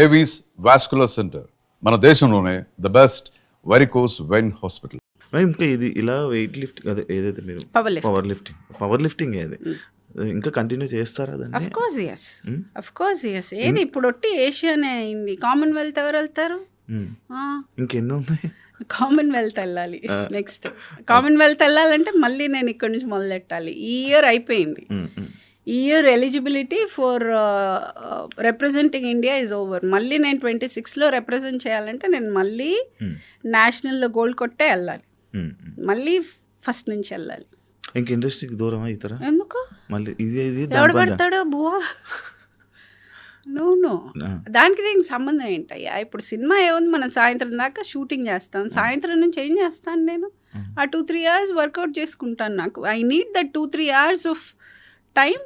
Avis vascular centre, మన దేశంలోనే the best varicose vein hospital. ఇంకా ఇది ఇలా వెయిట్ లిఫ్ట్ అదే ఏదైతే మీరు పవర్ లిఫ్టింగ్ ఏది ఇంకా కంటిన్యూ చేస్తారా దాన్ని? Of course yes. ఏది ఇప్పుడు ఒట్టి ఏషియానే అయింది. కామన్వెల్త్ ఎవరు వెళ్తారు? ఇంకెన్నో ఉన్నాయి. కామన్వెల్త్ వెళ్ళాలి. నెక్స్ట్ కామన్వెల్త్ వెళ్ళాలంటే మళ్ళీ నేను ఇక్కడ నుంచి మొదలెట్టాలి. ఈ ఇయర్ అయిపోయింది. ఈ year eligibility for representing India is over. మళ్ళీ నేను 26లో రిప్రజెంట్ చేయాలంటే నేను మళ్ళీ నేషనల్లో గోల్డ్ కొట్టే వెళ్ళాలి. మళ్ళీ ఫస్ట్ నుంచి వెళ్ళాలి. ఇంక ఇండస్ట్రీకి దూరం అవుతారా? ఎందుకు? మళ్ళీ ఇది ఎవడు పడతాడో బువా. నో దానికి దీనికి సంబంధం ఏంటయ్యా? ఇప్పుడు సినిమా ఏముంది, మనం సాయంత్రం దాకా షూటింగ్ చేస్తాం. సాయంత్రం నుంచి ఏం చేస్తాను నేను? ఆ 2-3 hours వర్కౌట్ చేసుకుంటాను. నాకు I need that 2-3 hours of time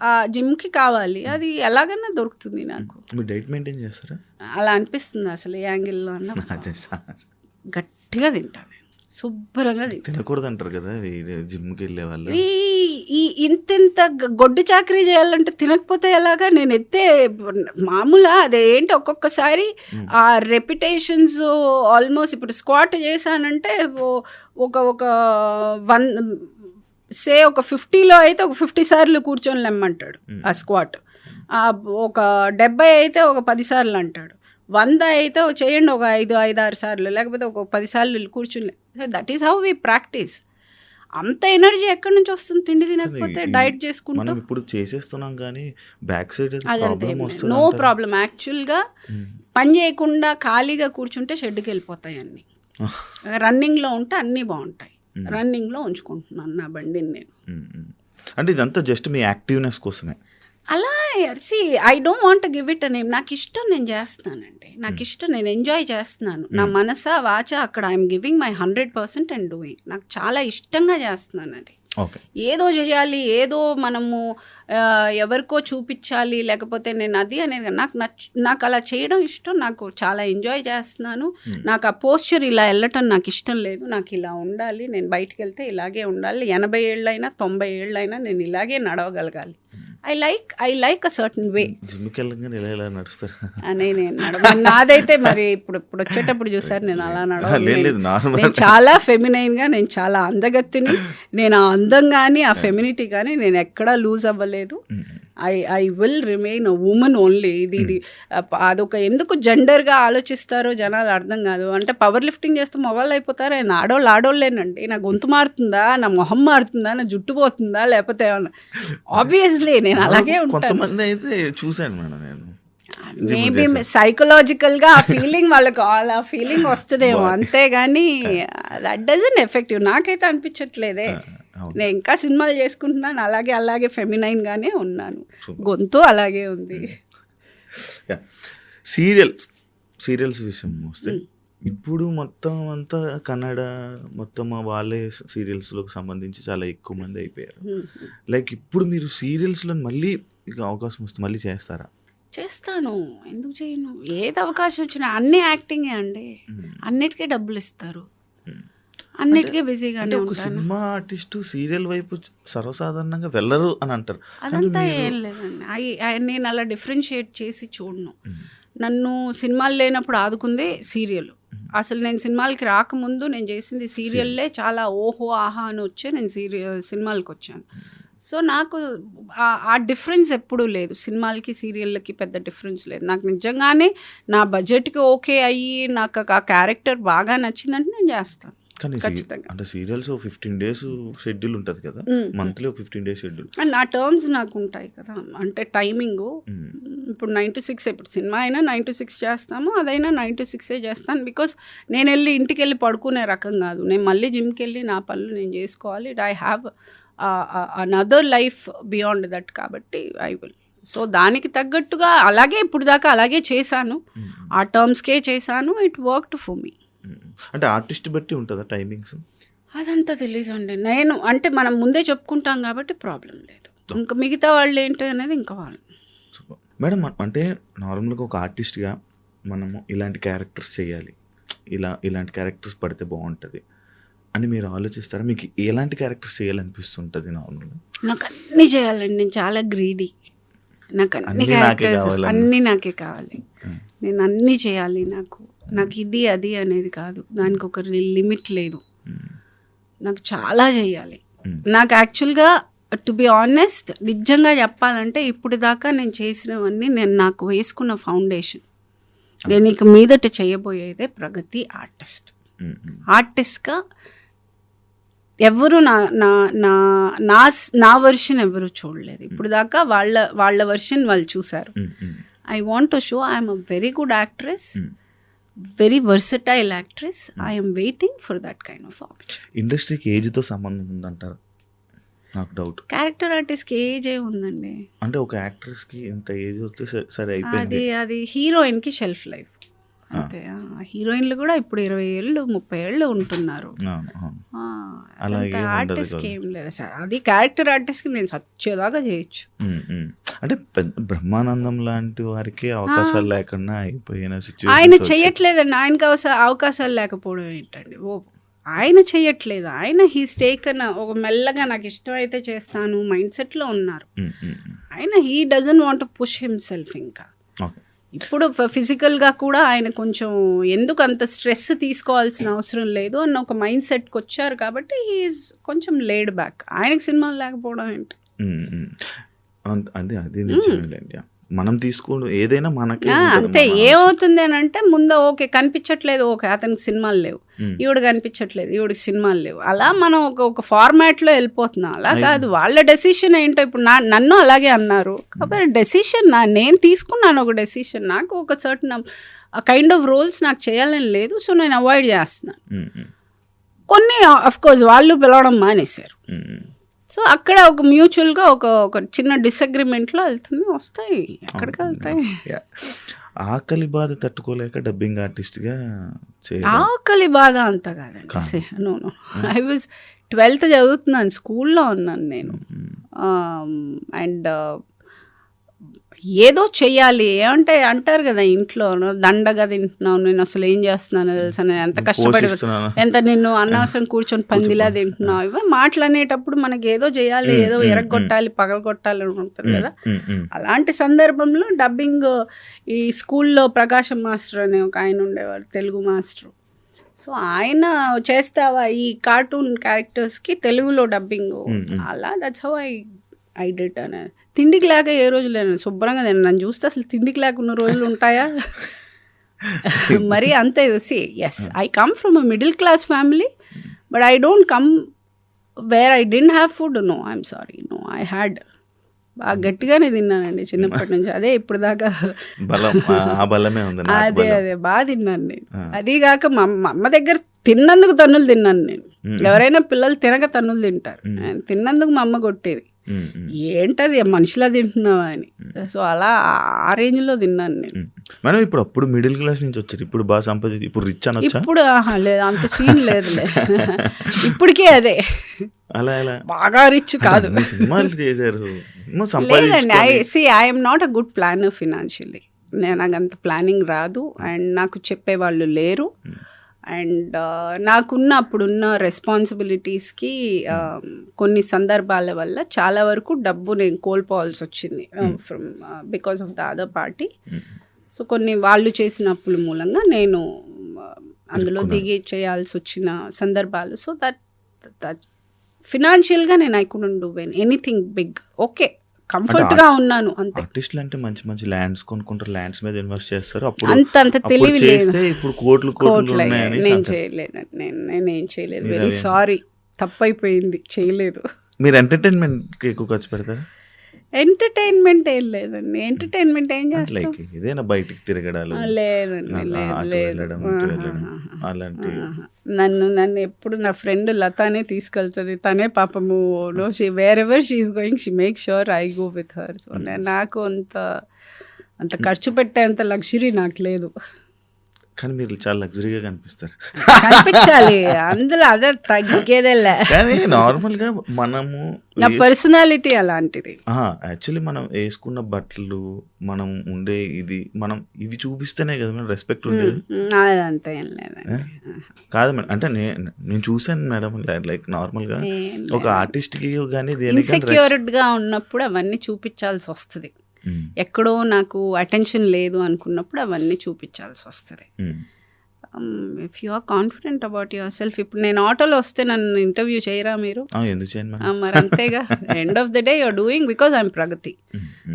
ఆ జిమ్కి కావాలి. అది ఎలాగన్నా దొరుకుతుంది నాకు. మీరు డైట్ మెయింటైన్ చేస్తారా? అలా అనిపిస్తుంది అసలు ఏ యాంగిల్లో అన్న. గట్టిగా తింటాను, శుభ్రంగా తినకూడదు అంటారు కదా జిమ్కి వెళ్ళే వాళ్ళు. ఇంత గొడ్డు చాకరీ చేయాలంటే తినకపోతే ఎలాగా? నేను ఎత్తే మామూలు అదేంటి ఒక్కొక్కసారి ఆ రెప్యుటేషన్స్ ఆల్మోస్ట్ ఇప్పుడు స్క్వాట్ చేశానంటే ఒక 50లో అయితే ఒక 50 సార్లు కూర్చొని లెమ్మంటాడు ఆ స్క్వాట్. ఒక 70 అయితే ఒక 10 సార్లు అంటాడు. 100 అయితే చేయండి ఒక 5-6 సార్లు, లేకపోతే ఒక 10 సార్లు కూర్చుని. That is how we practice. అంత ఎనర్జీ ఎక్కడి నుంచి వస్తుంది తిండి తినకపోతే? డైట్ చేసుకుంటాం. ఇప్పుడు చేసేస్తున్నాం కానీ బ్యాక్ సైడ్ నో ప్రాబ్లం. యాక్చువల్గా పని చేయకుండా ఖాళీగా కూర్చుంటే షెడ్కి వెళ్ళిపోతాయి అన్నీ. రన్నింగ్లో ఉంటే అన్నీ బాగుంటాయి. రన్నింగ్లో ఉంచుకుంటున్నాను నా బండిని నేను. అంటే ఇదంతా జస్ట్ మీ యాక్టివ్నెస్ కోసమే? అలా I don't want give it a name. నాకు ఇష్టం, నేను చేస్తానండి. నాకు ఇష్టం, నేను ఎంజాయ్ చేస్తున్నాను. నా మనస వాచ అక్కడ I'm giving my 100% and doing. నాకు చాలా ఇష్టంగా చేస్తున్నాను. అది ఏదో చేయాలి, ఏదో మనము ఎవరికో చూపించాలి, లేకపోతే నేను అది అనేది నాకు అలా చేయడం ఇష్టం. నాకు చాలా ఎంజాయ్ చేస్తున్నాను. నాకు ఆ పోస్చర్ ఇలా వెళ్ళటం నాకు ఇష్టం లేదు. నాకు ఇలా ఉండాలి, నేను బయటికి వెళ్తే ఇలాగే ఉండాలి. 80 ఏళ్ళైనా 90 ఏళ్ళైనా నేను ఇలాగే నడవగలగాలి. I like a certain way. జిమ్కి వెళ్ళగానే ఇలా నడుస్తారు అని నేను నాదైతే మరి ఇప్పుడు వచ్చేటప్పుడు చూసారు నేను అలా నడవలేదు. నేను చాలా ఫెమినైన్గా, నేను చాలా అందగత్తిని. నేను ఆ అందం కానీ ఆ ఫెమినిటీ కానీ నేను ఎక్కడా లూజ్ అవ్వలేదు. I will remain a women only. ఇది అదొక ఎందుకు జెండర్గా ఆలోచిస్తారో జనాలు అర్థం కాదు. అంటే పవర్ లిఫ్టింగ్ చేస్తే మొబైల్ అయిపోతారు. ఆయన ఆడోళ్ళేనండి. నా గొంతు మారుతుందా, నా మొహం మారుతుందా, నా జుట్టు పోతుందా, లేకపోతే ఆబ్వియస్లీ నేను అలాగే ఉంటాను. కొంతమంది అయితే చూశాను మేడం నేను. మేబీ సైకలాజికల్గా ఆ ఫీలింగ్ వాళ్ళకి ఆ ఫీలింగ్ వస్తుందేమో, అంతేగాని దట్ డజంట్ ఎఫెక్టివ్. నాకైతే అనిపించట్లేదే. నేను ఇంకా సినిమాలు చేసుకుంటున్నాను, అలాగే ఫెమినైన్గానే ఉన్నాను. గొంతు అలాగే ఉంది. సీరియల్స్ విషయం వస్తే ఇప్పుడు మొత్తం అంతా కన్నడ మొత్తం వాళ్ళే సీరియల్స్లోకి సంబంధించి చాలా ఎక్కువ మంది అయిపోయారు. లైక్ ఇప్పుడు మీరు సీరియల్స్లో మళ్ళీ అవకాశం వస్తే మళ్ళీ చేస్తారా? చేస్తాను, ఎందుకు చేయను? ఏది అవకాశం వచ్చినా అన్ని యాక్టింగే అండి. అన్నిటికీ డబ్బులు ఇస్తారు, అన్నిటికీ బిజీగానే ఉంటాను. సినిమా ఆర్టిస్టు సీరియల్ వైపు సర్వసాధారణంగా వెళ్ళరు అని అంటారు. అదంతా ఏం లేదండి. నేను అలా డిఫరెన్షియేట్ చేసి చూడను. నన్ను సినిమాలు లేనప్పుడు ఆదుకుంది సీరియల్. అసలు నేను సినిమాలకి రాకముందు నేను చేసింది సీరియల్లే. చాలా ఓహో ఆహా అని వచ్చే నేను సినిమాలకు వచ్చాను. సో నాకు ఆ డిఫరెన్స్ ఎప్పుడూ లేదు. సినిమాలకి సీరియళ్ళకి పెద్ద డిఫరెన్స్ లేదు. నాకు నిజంగానే నా బడ్జెట్కి ఓకే అయ్యి నాకు ఆ క్యారెక్టర్ బాగా నచ్చిందంటే నేను చేస్తాను. కానీ అంటే సీరియల్స్ 15 days షెడ్యూల్ ఉంటుంది కదా, మంత్లీ 15 days షెడ్యూల్. అండ్ నా టర్మ్స్ నాకు ఉంటాయి కదా, అంటే టైమింగ్. ఇప్పుడు 9 to 6, ఇప్పుడు సినిమా అయినా 9 to 6 చేస్తాము, అదైనా 9 to 6 చేస్తాను. బికాస్ నేను ఇంటికి వెళ్ళి పడుకునే రకం కాదు. నేను మళ్ళీ జిమ్కి వెళ్ళి నా పనులు నేను చేసుకోవాలి. I have another life beyond that. కాబట్టి ఐ విల్. సో దానికి తగ్గట్టుగా అలాగే ఇప్పుడు దాకా అలాగే చేశాను, ఆ టర్మ్స్కే చేశాను. It worked for me. అంటే ఆర్టిస్ట్ బట్టి ఉంటుందా టైమింగ్స్? అదంతా తెలీదండి. నేను అంటే మనం ముందే చెప్పుకుంటాం కాబట్టి ప్రాబ్లం లేదు. ఇంకా మిగతా వాళ్ళు ఏంటి అనేది ఇంకా వాళ్ళు. మేడం, అంటే నార్మల్గా ఒక ఆర్టిస్ట్గా మనము ఇలాంటి క్యారెక్టర్స్ చేయాలి, ఇలాంటి క్యారెక్టర్స్ పడితే బాగుంటుంది అని మీరు ఆలోచిస్తారా? మీకు ఎలాంటి క్యారెక్టర్స్ చేయాలనిపిస్తుంటుంది నార్మల్గా? నాకు అన్నీ చేయాలండి. నేను చాలా గ్రీడీ. నాకు అన్ని అన్నీ నాకే క్యారెక్టర్స్ కావాలన్న. అన్నీ నాకే కావాలి, నేను అన్నీ చేయాలి, నాకు ఇది అది అనేది కాదు, దానికి ఒక లిమిట్ లేదు, నాకు చాలా చేయాలి. నాకు యాక్చువల్గా టు బి ఆనెస్ట్ నిజంగా చెప్పాలంటే ఇప్పుడు దాకా నేను చేసినవన్నీ నేను నాకు వేసుకున్న ఫౌండేషన్. నేను ఇక మీదట చేయబోయేదే ప్రగతి ఆర్టిస్ట్. ఆర్టిస్ట్గా ఎవరు నా నా నా నా నా వర్షన్ ఎవరు చూడలేదు ఇప్పుడు దాకా. వాళ్ళ వర్షన్ వాళ్ళు చూసారు. I want to show I'm a very good actress, very versatile actress. I'm waiting for that kind of opportunity. ఇండస్ట్రీకి ఏజ్తో సంబంధం ఉందంటారు? నాకు డౌట్. క్యారెక్టర్ ఆర్టిస్ట్కి ఏజ్ ఏ ఉందండి? అంటే ఒక యాక్ట్రెస్కి ఇంత ఏజ్ వస్తే సరే అయిపోయింది. అది హీరోయిన్కి షెల్ఫ్ లైఫ్ అంతే. హీరోయిన్లు కూడా ఇప్పుడు 20 ఏళ్ళు 30 ఏళ్ళు ఉంటున్నారు. ఆర్టిస్ట్కి ఏం లేదు సార్, అది క్యారెక్టర్ ఆర్టిస్ట్కి నేను సచ్చేదాకా చేయొచ్చు. అంటే బ్రహ్మానందం లాంటి వారికి అవకాశాలు లేకుండా అయిపోయిన సిచ్యువేషన్. ఆయన చెయ్యట్లేదండి, ఆయనకి అవకాశాలు లేకపోవడం ఏంటండి? ఆయన చెయ్యట్లేదు, ఆయన హీస్ టేకన్ ఒక మెల్లగా నాకు ఇష్టం అయితే చేస్తాను మైండ్ సెట్లో ఉన్నారు ఆయన. He doesn't want to push himself. ఇంకా ఇప్పుడు ఫిజికల్గా కూడా ఆయన కొంచెం ఎందుకు అంత స్ట్రెస్ తీసుకోవాల్సిన అవసరం లేదు అన్న ఒక మైండ్ సెట్కి వచ్చారు కాబట్టి హీఈస్ కొంచెం లేడ్ బ్యాక్. ఆయనకి సినిమాలు లేకపోవడం ఏంటి? అదే నిజమేలేండి. మనం తీసుకోవడం ఏదైనా మనకి అంతే. ఏమవుతుంది అని అంటే ముందు ఓకే కనిపించట్లేదు, ఓకే అతనికి సినిమాలు లేవు, ఈవిడ కనిపించట్లేదు, ఈవిడికి సినిమాలు లేవు, అలా మనం ఒక ఫార్మాట్లో వెళ్ళిపోతున్నాం. అలా కాదు, వాళ్ళ డెసిషన్ ఏంటో. ఇప్పుడు నన్ను అలాగే అన్నారు కాబట్టి డెసిషన్ నేను తీసుకున్నాను, ఒక డెసిషన్. నాకు ఒక సర్టన్ కైండ్ ఆఫ్ రోల్స్ నాకు చేయాలని లేదు, సో నేను అవాయిడ్ చేస్తున్నాను. కొన్ని అఫ్ కోర్స్ వాళ్ళు పిలవడం మానేశారు. సో అక్కడ ఒక మ్యూచువల్గా ఒక చిన్న డిసగ్రిమెంట్లో వెళ్తుంది, వస్తాయి, ఎక్కడికి వెళ్తాయి. ఆకలి బాధ తట్టుకోలేక డబ్బింగ్ ఆర్టిస్ట్గా ఆకలి బాధ అంత కాదండి. నో ఐ వాజ్ 12th చదువుతున్నాను, స్కూల్లో ఉన్నాను నేను. అండ్ ఏదో చెయ్యాలి ఏమంటే అంటారు కదా ఇంట్లో, దండగా తింటున్నావు, నేను అసలు ఏం చేస్తున్నాను తెలుసా, నేను ఎంత కష్టపడి ఎంత నిన్ను అనవసరం కూర్చొని పందిలా తింటున్నావు, ఇవే మాటలు అనేటప్పుడు మనకి ఏదో చేయాలి, ఏదో ఎరగొట్టాలి, పగలగొట్టాలి అని ఉంటుంది కదా. అలాంటి సందర్భంలో డబ్బింగ్ ఈ స్కూల్లో ప్రకాశం మాస్టర్ అనే ఒక ఆయన ఉండేవారు, తెలుగు మాస్టర్. సో ఆయన చేస్తావా ఈ కార్టూన్ క్యారెక్టర్స్కి తెలుగులో డబ్బింగ్, అలా దట్స్ హౌ ఐ డిడ్ అని. తిండికి లేక ఏ రోజు లేను, శుభ్రంగా నేను నన్ను చూస్తే అసలు తిండికి లేకున్న రోజులు ఉంటాయా? మరి అంతే. See as I come from a middle class family, but I don't come where I didn't have food. No I'm sorry, no I had. బాగా గట్టిగానే తిన్నానండి చిన్నప్పటి నుంచి. అదే ఇప్పుడు దాకా అదే బాగా తిన్నాను నేను. అదీగాక మా అమ్మ దగ్గర తిన్నందుకు తన్నులు తిన్నాను నేను. ఎవరైనా పిల్లలు తినక తన్నులు తింటారు, తిన్నందుకు మా అమ్మ కొట్టేది, ఏంటది మనిషిలా తింటున్నావా అని. సో అలా ఆ రేంజ్లో తిన్నాను నేను. మనం ఇప్పుడు అప్పుడు మిడిల్ క్లాస్ నుంచి వచ్చారు, ఇప్పుడు బాగా సంపాదించి ఇప్పుడు రిచ్ అనొచ్చా? ఇప్పుడు లేదు, అంత సీన్ లేదులే. ఇప్పటికే అదే అలా బాగా రిచ్ కాదు. సినిమాలు చేశారు. లేదండి, I'm not a good planner financially. నాకు అంత ప్లానింగ్ రాదు, అండ్ నాకు చెప్పేవాళ్ళు లేరు. అండ్ అప్పుడున్న రెస్పాన్సిబిలిటీస్కి కొన్ని సందర్భాల వల్ల చాలా వరకు డబ్బు నేను కోల్పోవాల్సి వచ్చింది from because of the other party. So కొన్ని వాళ్ళు చేసిన అప్పుల మూలంగా నేను అందులో దిగి చేయాల్సి వచ్చిన సందర్భాలు. సో దట్ ఫినాన్షియల్గా నేను I couldn't do anything big. Okay comfort గా ఉన్నాను అంతే. ఆర్టిస్టులు అంటే మంచి మంచి ల్యాండ్స్ కొనుక్కుంటారు, ల్యాండ్స్ మీద ఇన్వెస్ట్ చేస్తారు. అప్పుడు అంత తెలివి లేదు. ఇప్పుడు కోట్లు నేను చేయలేదు, నేనేం చేయలేదు. వెరీ సారీ, తప్పైపోయింది, చేయలేదు. మీరు ఎంటర్టైన్మెంట్ ఎక్కువ ఖర్చు పెడతారా? ఎంటర్టైన్మెంట్ ఏం లేదండి. ఎంటర్టైన్మెంట్ ఏం చేస్తాం, ఏదైనా బయటికి తిరగడాలు, లేదండి అలాంటి. నన్ను ఎప్పుడు నా ఫ్రెండ్ లతానే తీసుకెళ్తుంది. తనే పాపము wear ever she is going she make sure I go with her. So నాకు అంత ఖర్చు పెట్టేంత లగ్జరీ నాకు లేదు. కానీ మీరు చాలా లగ్జరీగా కనిపించాలి, అందులో అదే తగ్గేదేలే. కానీ నార్మల్గా మనము నా పర్సనాలిటీ అలాంటిది. యాక్చువల్లీ మనం వేసుకున్న బట్టలు, మనం ఉండే మనం ఇవి చూపిస్తేనే కదా మేడం రెస్పెక్ట్ ఉండేది. అదంతా ఏం లేదండి. కాదు మేడం, అంటే నేను చూసాను మేడం, లైక్ నార్మల్గా ఒక ఆర్టిస్ట్కి కానీ ఇన్సెక్యూర్డ్గా ఉన్నప్పుడు అవన్నీ చూపించాల్సి వస్తుంది. ఎక్కడో నాకు అటెన్షన్ లేదు అనుకున్నప్పుడు అవన్నీ చూపించాల్సి వస్తుంది. If you are confident about yourself, ఇప్పుడు నేను ఆటోలో వస్తే నన్ను ఇంటర్వ్యూ చేయరా మీరు? ఎందుకు చేయను? మరి అంతేగా, end of the day you're doing because I'm Pragati.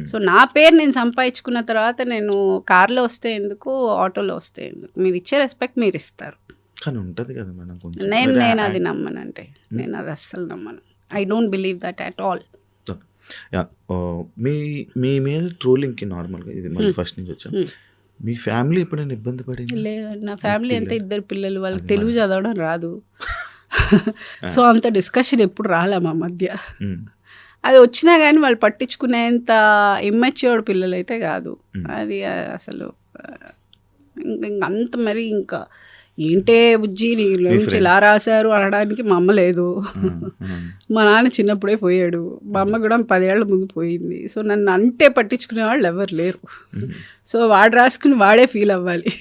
So నా పేరు నేను సంపాదించుకున్న తర్వాత నేను కార్లో వస్తే ఎందుకు, ఆటోలో వస్తే ఎందుకు? మీరు ఇచ్చే రెస్పెక్ట్ మీరు ఇస్తారు. కానీ ఉంటుంది కదా మేడం కొంచెం. నేను అది నమ్మనంటే, నేను అది అస్సలు నమ్మను. I don't believe that at all. మీ మీద ట్రోలింగ్కి నార్మల్గా ఇది మళ్ళీ ఫస్ట్ నుంచి వచ్చాం, మీ ఫ్యామిలీ ఎప్పుడైనా ఇబ్బంది పడింది? లేదండి, నా ఫ్యామిలీ అంతా 2 పిల్లలు, వాళ్ళకి తెలుగు చదవడం రాదు. సో అంత డిస్కషన్ ఎప్పుడు రాలే మా మధ్య. అది వచ్చినా కానీ వాళ్ళు పట్టించుకునేంత ఇమ్మెచ్యూర్డ్ పిల్లలు అయితే కాదు. అది అసలు అంత మరి ఇంకా ఏంటే బుజ్జి నుంచి ఇలా రాశారు అనడానికి మా అమ్మ లేదు. మా నాన్న చిన్నప్పుడే పోయాడు, మా అమ్మ కూడా 10 ఏళ్ల ముందు పోయింది. సో నన్ను అంటే పట్టించుకునే వాళ్ళు ఎవరు లేరు. సో వాడు రాసుకుని వాడే ఫీల్ అవ్వాలి.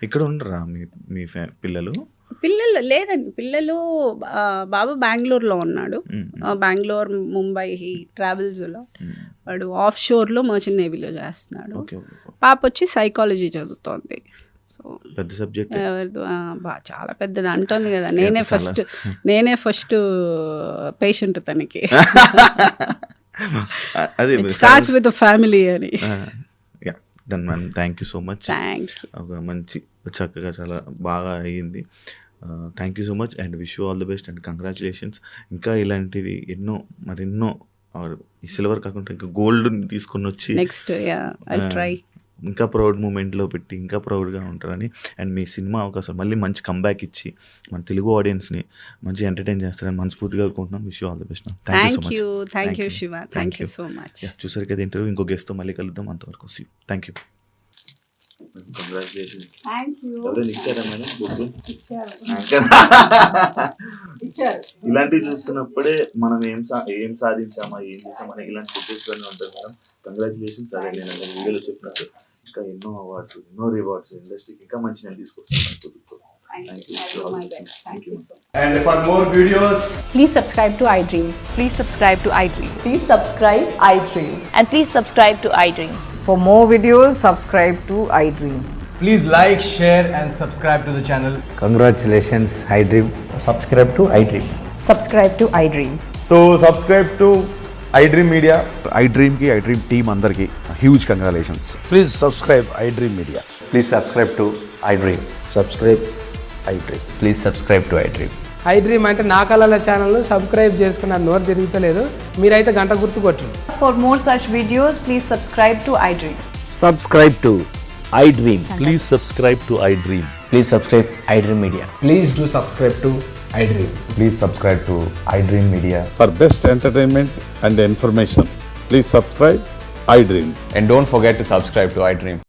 ఇక్కడ ఉండరా మీ పిల్లలు? పిల్లలు లేదండి, పిల్లలు బాబు బెంగళూరులో ఉన్నాడు. బెంగళూరు, ముంబై ట్రావెల్స్లో. వాడు ఆఫ్ షోర్లో మర్చెంట్ నేవీలో చేస్తున్నాడు. పాప వచ్చి సైకాలజీ చదువుతోంది. సో పెద్ద సబ్జెక్ట్, చాలా పెద్దది అంటుంది కదా. నేనే ఫస్ట్ పేషెంట్ తనకి. స్టార్ట్స్ విత్ ఫ్యామిలీ అని. Done ma'am, thank you so much. Thank you. ఒక మంచి చక్కగా చాలా బాగా అయ్యింది. Thank you so much and wish you all the best and congratulations. ఇంకా ఇలాంటివి మరెన్నో ఈ సిల్వర్ కాకుండా ఇంకా గోల్డ్ తీసుకొని వచ్చి నెక్స్ట్ ఐ ట్రై ఇంకా ప్రౌడ్ మూమెంట్లో పెట్టి ఇంకా ప్రౌడ్గా ఉంటారని, అండ్ మీ సినిమా అవకాశం మళ్ళీ మంచి కంబ్యాక్ ఇచ్చి మన తెలుగు ఆడియన్స్ని మంచి ఎంటర్టైన్ చేస్తారని మనస్ఫూర్తిగా కోరుకుంటున్నాం. Wish you all the best. Thank you Shiva, thank you so much. చూసారు కదా ఇంటర్వ్యూ, ఇంకో గెస్ట్తో మళ్ళీ కలుద్దాం. అంతవరకు సీ. Thank you. కంగ్రాచులేషన్స్. ఇలాంటివి చూస్తున్నప్పుడే మనం ఏం సాధించామా, ఏం చేసామని ఇలాంటి ఫుటేజ్లోనే ఉంటుంది మేడం. కంగ్రాచులేషన్స్. అదే నేను వీడియోలో చెప్పినట్టు ఇంకా ఎన్నో అవార్డ్స్, ఎన్నో రివార్డ్స్ ఇండస్ట్రీకి ఇంకా మంచి నేను తీసుకొస్తాను. Thank you. And for more videos, please subscribe to iDream. Please subscribe to iDream. Please subscribe iDream. And please subscribe to iDream. For more videos, subscribe to iDream. please like, share and subscribe to the channel. Congratulations, iDream. Subscribe to iDream. Subscribe to iDream. So subscribe to iDream Media. iDream team అందరికి huge congratulations. Please subscribe iDream Media. Please subscribe to iDream. Subscribe iDream. Please subscribe to iDream. iDream అంటే నా కళల ఛానల్ను subscribe చేసుకున్న నోరు తిరుగుతలేదు, మీరైతే గంట గుర్తు కొట్టండి. For more such videos, please subscribe to iDream. Subscribe to iDream. Please subscribe to iDream. Please subscribe iDream Media. Please do subscribe to iDream. Please subscribe to iDream Media. For best entertainment and information, please subscribe iDream. And don't forget to subscribe to iDream.